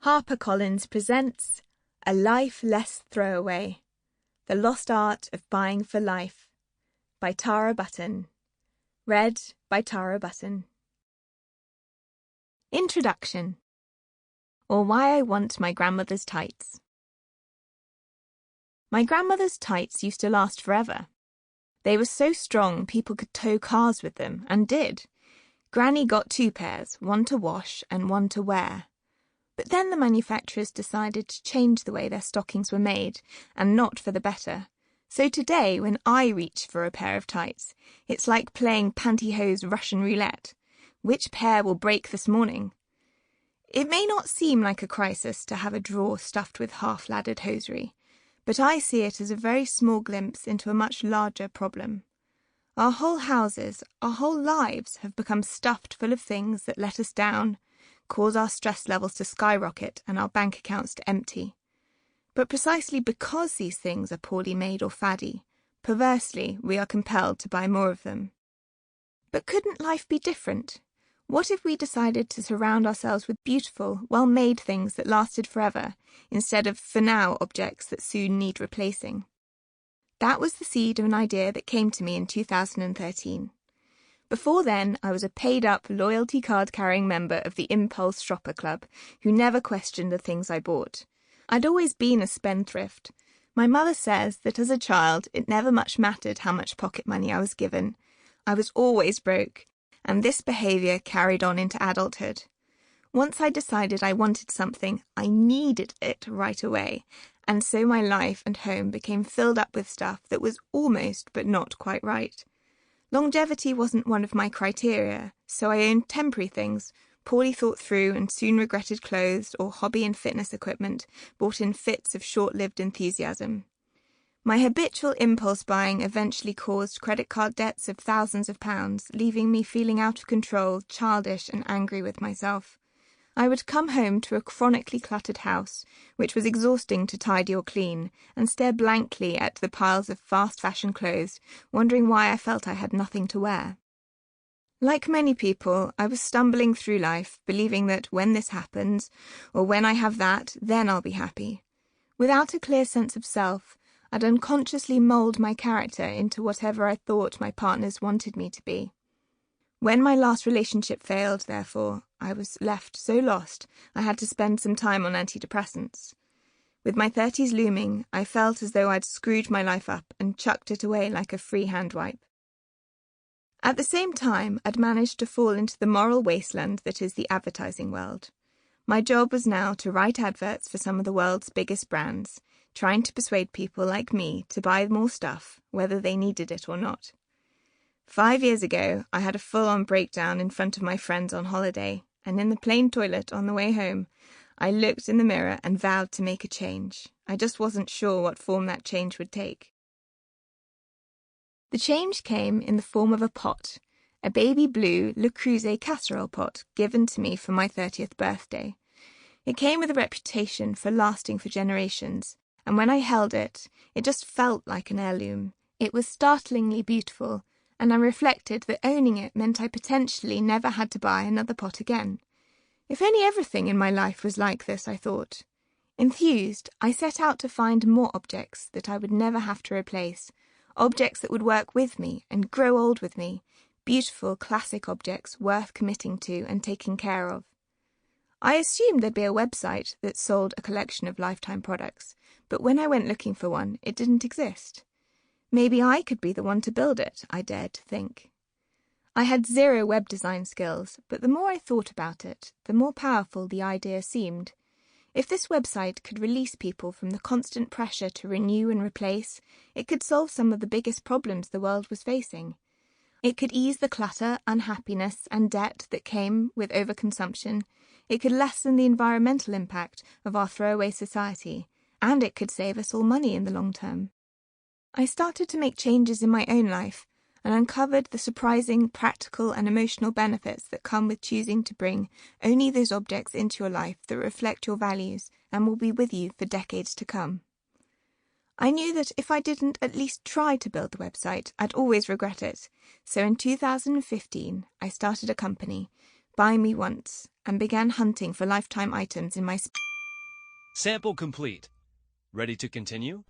HarperCollins presents A Life Less Throwaway, The Lost Art of Buying for Life, by Tara Button. Read by Tara Button. Introduction, or Why I Want My Grandmother's Tights. My grandmother's tights used to last forever. They were so strong people could tow cars with them, and did. Granny got 2 pairs, one to wash and one to wear. But then the manufacturers decided to change the way their stockings were made, and not for the better. So today, when I reach for a pair of tights, it's like playing pantyhose Russian roulette. Which pair will break this morning? It may not seem like a crisis to have a drawer stuffed with half-laddered hosiery, but I see it as a very small glimpse into a much larger problem. Our whole houses, our whole lives have become stuffed full of things that let us down, cause our stress levels to skyrocket and our bank accounts to empty. But precisely because these things are poorly made or faddy, perversely we are compelled to buy more of them. But couldn't life be different? What if we decided to surround ourselves with beautiful, well-made things that lasted forever, instead of for-now objects that soon need replacing? That was the seed of an idea that came to me in 2013. Before then, I was a paid-up, loyalty card-carrying member of the Impulse Shopper Club, who never questioned the things I bought. I'd always been a spendthrift. My mother says that as a child, it never much mattered how much pocket money I was given. I was always broke, and this behaviour carried on into adulthood. Once I decided I wanted something, I needed it right away, and so my life and home became filled up with stuff that was almost but not quite right. Longevity wasn't one of my criteria, so I owned temporary things, poorly thought through and soon regretted clothes or hobby and fitness equipment bought in fits of short-lived enthusiasm. My habitual impulse buying eventually caused credit card debts of thousands of pounds, leaving me feeling out of control, childish and angry with myself. I would come home to a chronically cluttered house, which was exhausting to tidy or clean, and stare blankly at the piles of fast-fashion clothes, wondering why I felt I had nothing to wear. Like many people, I was stumbling through life, believing that when this happens, or when I have that, then I'll be happy. Without a clear sense of self, I'd unconsciously mould my character into whatever I thought my partners wanted me to be. When my last relationship failed, therefore, I was left so lost I had to spend some time on antidepressants. With my 30s looming, I felt as though I'd screwed my life up and chucked it away like a free hand wipe. At the same time, I'd managed to fall into the moral wasteland that is the advertising world. My job was now to write adverts for some of the world's biggest brands, trying to persuade people like me to buy more stuff, whether they needed it or not. 5 years ago, I had a full-on breakdown in front of my friends on holiday, and in the plain toilet on the way home, I looked in the mirror and vowed to make a change. I just wasn't sure what form that change would take. The change came in the form of a pot, a baby blue Le Creuset casserole pot given to me for my 30th birthday. It came with a reputation for lasting for generations, and when I held it, it just felt like an heirloom. It was startlingly beautiful, and I reflected that owning it meant I potentially never had to buy another pot again. If only everything in my life was like this, I thought. Enthused, I set out to find more objects that I would never have to replace, objects that would work with me and grow old with me, beautiful classic objects worth committing to and taking care of. I assumed there'd be a website that sold a collection of lifetime products, but when I went looking for one, it didn't exist. Maybe I could be the one to build it, I dared to think. I had 0 web design skills, but the more I thought about it, the more powerful the idea seemed. If this website could release people from the constant pressure to renew and replace, it could solve some of the biggest problems the world was facing. It could ease the clutter, unhappiness, and debt that came with overconsumption. It could lessen the environmental impact of our throwaway society, and it could save us all money in the long term. I started to make changes in my own life and uncovered the surprising practical and emotional benefits that come with choosing to bring only those objects into your life that reflect your values and will be with you for decades to come. I knew that if I didn't at least try to build the website, I'd always regret it, so in 2015 I started a company, Buy Me Once, and began hunting for lifetime items in my Sample complete. Ready to continue?